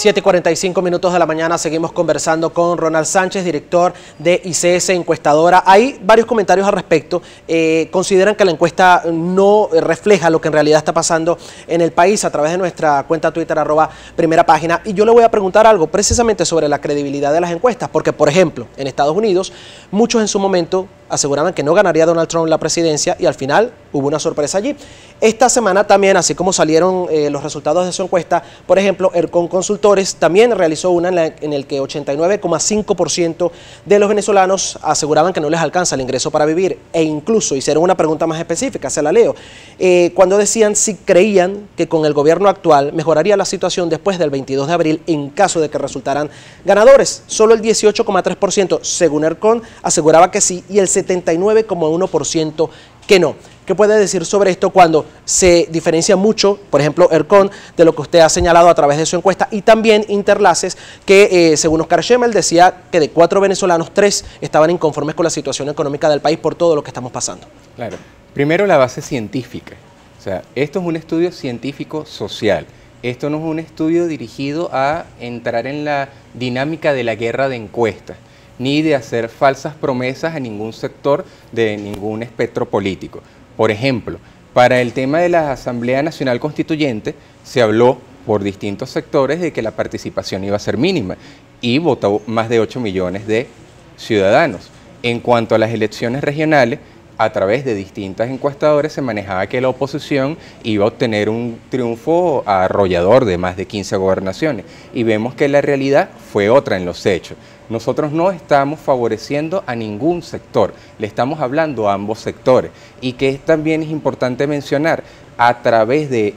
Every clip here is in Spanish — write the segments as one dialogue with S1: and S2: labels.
S1: 7:45 de la mañana, seguimos conversando con Ronald Sánchez, director de ICS Encuestadora. Hay varios comentarios al respecto. Consideran que la encuesta no refleja lo que en realidad está pasando en el país a través de nuestra cuenta Twitter, @primerapágina. Y yo le voy a preguntar algo precisamente sobre la credibilidad de las encuestas, porque, por ejemplo, en Estados Unidos, muchos en su momento aseguraban que no ganaría Donald Trump la presidencia y al final hubo una sorpresa allí. Esta semana también, así como salieron los resultados de su encuesta, por ejemplo, Ercon Consultores también realizó una en el que 89,5% de los venezolanos aseguraban que no les alcanza el ingreso para vivir, e incluso hicieron una pregunta más específica, se la leo, cuando decían si creían que con el gobierno actual mejoraría la situación después del 22 de abril en caso de que resultaran ganadores. Solo el 18,3%, según Ercon, aseguraba que sí, y el 79,1% que no. ¿Qué puede decir sobre esto cuando se diferencia mucho, por ejemplo, Ercon, de lo que usted ha señalado a través de su encuesta, y también Interlaces, que según Oscar Schemmel decía que de 4 venezolanos, 3 estaban inconformes con la situación económica del país por todo lo que estamos pasando?
S2: Claro. Primero, la base científica. O sea, esto es un estudio científico social. Esto no es un estudio dirigido a entrar en la dinámica de la guerra de encuestas, ni de hacer falsas promesas a ningún sector de ningún espectro político. Por ejemplo, para el tema de la Asamblea Nacional Constituyente se habló por distintos sectores de que la participación iba a ser mínima y votó más de 8 millones de ciudadanos. En cuanto a las elecciones regionales, a través de distintas encuestadoras se manejaba que la oposición iba a obtener un triunfo arrollador de más de 15 gobernaciones, y vemos que la realidad fue otra en los hechos. Nosotros no estamos favoreciendo a ningún sector, le estamos hablando a ambos sectores, y que también es importante mencionar, a través de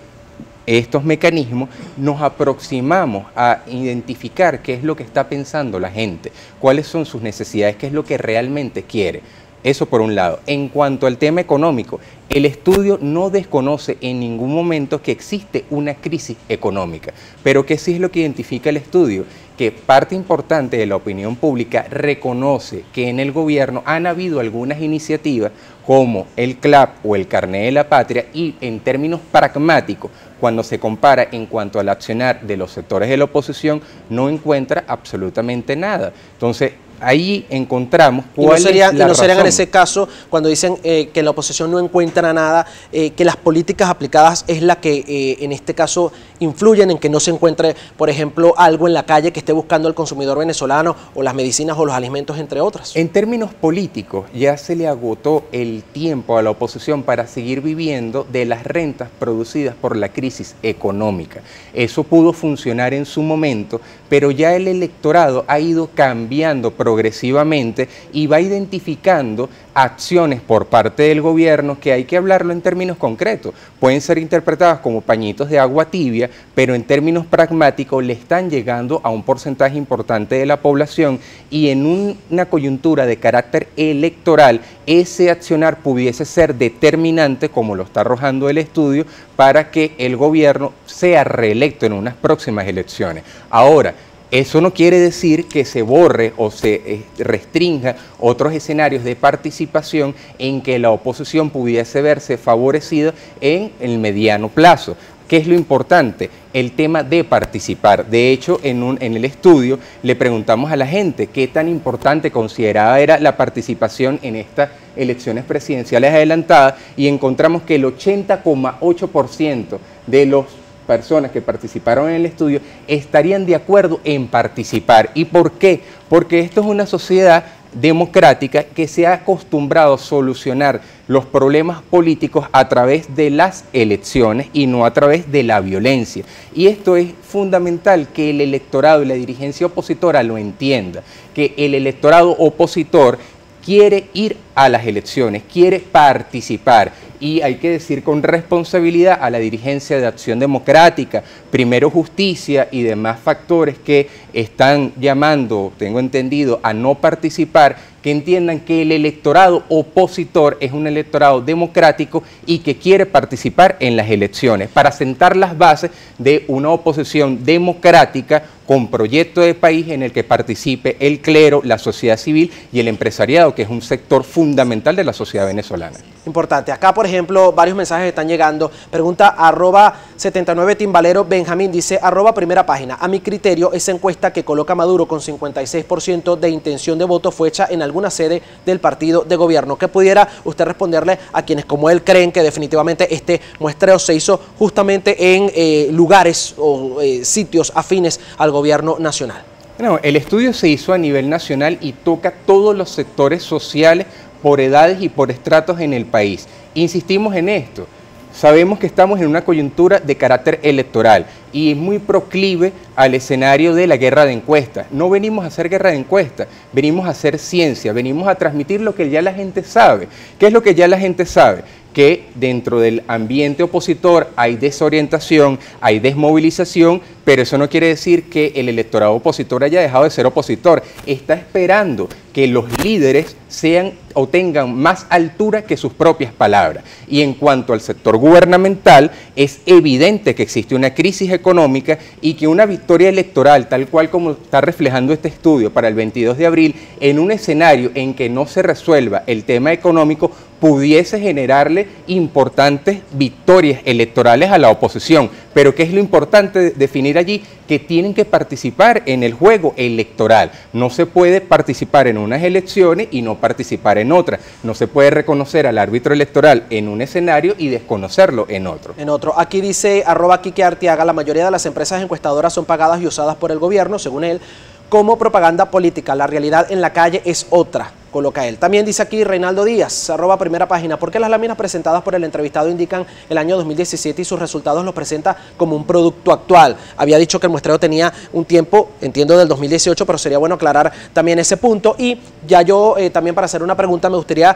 S2: estos mecanismos nos aproximamos a identificar qué es lo que está pensando la gente, cuáles son sus necesidades, qué es lo que realmente quiere. Eso por un lado. En cuanto al tema económico, el estudio no desconoce en ningún momento que existe una crisis económica, pero ¿qué sí es lo que identifica el estudio? Que parte importante de la opinión pública reconoce que en el gobierno han habido algunas iniciativas como el CLAP o el Carné de la Patria, y en términos pragmáticos, cuando se compara en cuanto al accionar de los sectores de la oposición, no encuentra absolutamente nada. Entonces, ahí encontramos cuál es la razón. ¿Y no serían
S1: en ese caso, cuando dicen que la oposición no encuentra nada, que las políticas aplicadas es la que en este caso influyen en que no se encuentre, por ejemplo, algo en la calle que esté buscando el consumidor venezolano, o las medicinas o los alimentos, entre otras?
S2: En términos políticos, ya se le agotó el tiempo a la oposición para seguir viviendo de las rentas producidas por la crisis económica. Eso pudo funcionar en su momento, pero ya el electorado ha ido cambiando progresivamente y va identificando acciones por parte del gobierno que hay que hablarlo en términos concretos. Pueden ser interpretadas como pañitos de agua tibia, pero en términos pragmáticos le están llegando a un porcentaje importante de la población, y en una coyuntura de carácter electoral, ese accionar pudiese ser determinante, como lo está arrojando el estudio, para que el gobierno sea reelecto en unas próximas elecciones. Ahora, eso no quiere decir que se borre o se restrinja otros escenarios de participación en que la oposición pudiese verse favorecida en el mediano plazo. ¿Qué es lo importante? El tema de participar. De hecho, en el estudio le preguntamos a la gente qué tan importante consideraba era la participación en estas elecciones presidenciales adelantadas, y encontramos que el 80,8% de los personas que participaron en el estudio estarían de acuerdo en participar. ¿Y por qué? Porque esto es una sociedad democrática que se ha acostumbrado a solucionar los problemas políticos a través de las elecciones y no a través de la violencia. Y esto es fundamental que el electorado y la dirigencia opositora lo entienda, que el electorado opositor quiere ir a las elecciones, quiere participar, y hay que decir con responsabilidad a la dirigencia de Acción Democrática, Primero Justicia y demás factores que están llamando, tengo entendido, a no participar, que entiendan que el electorado opositor es un electorado democrático y que quiere participar en las elecciones para sentar las bases de una oposición democrática con proyecto de país en el que participe el clero, la sociedad civil y el empresariado, que es un sector fundamental de la sociedad venezolana.
S1: Importante. Acá, por ejemplo, varios mensajes están llegando. Pregunta @79 Timbalero Benjamín, dice @primera página. A mi criterio, esa encuesta que coloca a Maduro con 56% de intención de voto fue hecha en alguna sede del partido de gobierno. ¿Qué pudiera usted responderle a quienes como él creen que definitivamente este muestreo se hizo justamente en lugares o sitios afines al gobierno nacional?
S2: No, el estudio se hizo a nivel nacional y toca todos los sectores sociales por edades y por estratos en el país. Insistimos en esto. Sabemos que estamos en una coyuntura de carácter electoral y es muy proclive al escenario de la guerra de encuestas. No venimos a hacer guerra de encuestas, venimos a hacer ciencia, venimos a transmitir lo que ya la gente sabe. ¿Qué es lo que ya la gente sabe? Que dentro del ambiente opositor hay desorientación, hay desmovilización, pero eso no quiere decir que el electorado opositor haya dejado de ser opositor. Está esperando que los líderes sean o tengan más altura que sus propias palabras. Y en cuanto al sector gubernamental, es evidente que existe una crisis económica y que una victoria electoral, tal cual como está reflejando este estudio para el 22 de abril, en un escenario en que no se resuelva el tema económico, pudiese generarle importantes victorias electorales a la oposición. Pero ¿qué es lo importante definir allí? Que tienen que participar en el juego electoral. No se puede participar en unas elecciones y no participar en otras. No se puede reconocer al árbitro electoral en un escenario y desconocerlo en otro.
S1: Aquí dice @Quique Arteaga, la mayoría de las empresas encuestadoras son pagadas y usadas por el gobierno, según él, como propaganda política. La realidad en la calle es otra, coloca él. También dice aquí Reinaldo Díaz, @primera página, ¿por qué las láminas presentadas por el entrevistado indican el año 2017 y sus resultados los presenta como un producto actual? Había dicho que el muestreo tenía un tiempo, entiendo, del 2018, pero sería bueno aclarar también ese punto. Y ya yo también, para hacer una pregunta, me gustaría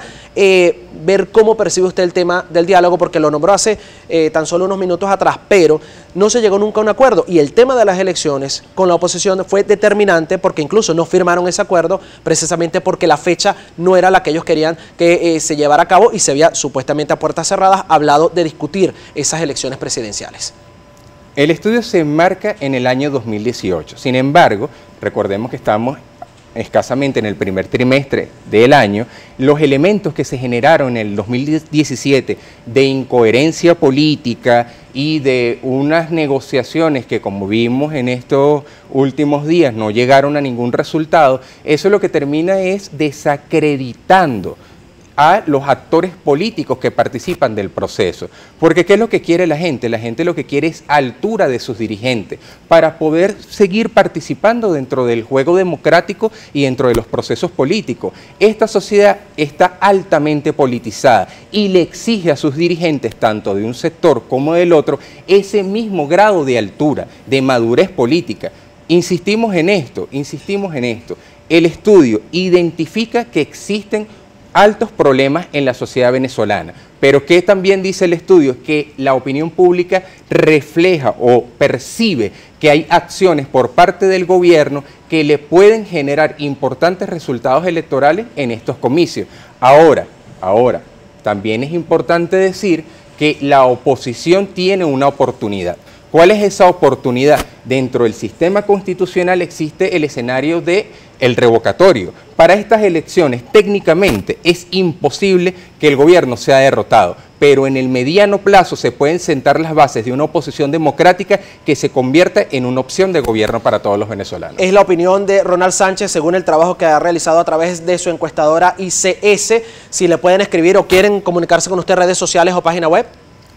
S1: ver cómo percibe usted el tema del diálogo, porque lo nombró hace tan solo unos minutos atrás, pero no se llegó nunca a un acuerdo. Y el tema de las elecciones con la oposición fue determinante, porque incluso no firmaron ese acuerdo precisamente porque la fecha no era la que ellos querían que se llevara a cabo y se había supuestamente a puertas cerradas hablado de discutir esas elecciones presidenciales.
S2: El estudio se enmarca en el año 2018. Sin embargo, recordemos que estamos escasamente en el primer trimestre del año. Los elementos que se generaron en el 2017 de incoherencia política y de unas negociaciones que, como vimos en estos últimos días, no llegaron a ningún resultado, eso lo que termina es desacreditando a los actores políticos que participan del proceso. Porque ¿qué es lo que quiere la gente? La gente lo que quiere es altura de sus dirigentes para poder seguir participando dentro del juego democrático y dentro de los procesos políticos. Esta sociedad está altamente politizada y le exige a sus dirigentes, tanto de un sector como del otro, ese mismo grado de altura, de madurez política. Insistimos en esto. El estudio identifica que existen altos problemas en la sociedad venezolana, pero que también dice el estudio que la opinión pública refleja o percibe que hay acciones por parte del gobierno que le pueden generar importantes resultados electorales en estos comicios. Ahora, también es importante decir que la oposición tiene una oportunidad. ¿Cuál es esa oportunidad? Dentro del sistema constitucional existe el escenario del revocatorio. Para estas elecciones, técnicamente, es imposible que el gobierno sea derrotado, pero en el mediano plazo se pueden sentar las bases de una oposición democrática que se convierta en una opción de gobierno para todos los venezolanos.
S1: Es la opinión de Ronald Sánchez, según el trabajo que ha realizado a través de su encuestadora ICS. Si le pueden escribir o quieren comunicarse con usted, redes sociales o página web.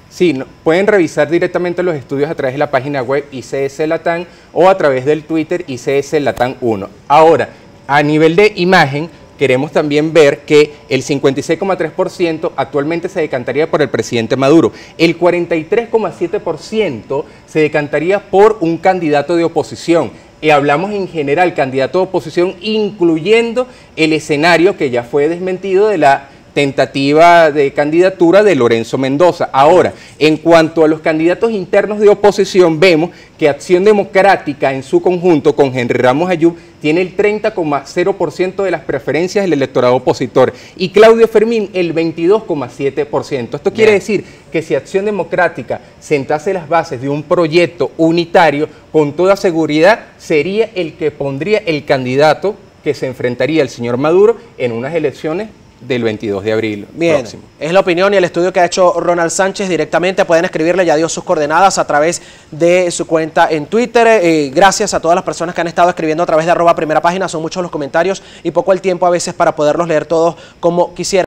S2: Sí, pueden revisar directamente los estudios a través de la página web ICS Latam o a través del Twitter ICS Latam 1. Ahora, a nivel de imagen, queremos también ver que el 56,3% actualmente se decantaría por el presidente Maduro. El 43,7% se decantaría por un candidato de oposición. Y hablamos en general candidato de oposición, incluyendo el escenario que ya fue desmentido de la tentativa de candidatura de Lorenzo Mendoza. Ahora, en cuanto a los candidatos internos de oposición, vemos que Acción Democrática en su conjunto con Henry Ramos Ayub tiene el 30,0% de las preferencias del electorado opositor y Claudio Fermín el 22,7%. Esto quiere decir que si Acción Democrática sentase las bases de un proyecto unitario, con toda seguridad sería el que pondría el candidato que se enfrentaría al señor Maduro en unas elecciones del 22 de abril.
S1: Bien, próximo. Es la opinión y el estudio que ha hecho Ronald Sánchez directamente. Pueden escribirle, ya dio sus coordenadas a través de su cuenta en Twitter. Gracias a todas las personas que han estado escribiendo a través de @primerapágina. Son muchos los comentarios y poco el tiempo a veces para poderlos leer todos como quisiera.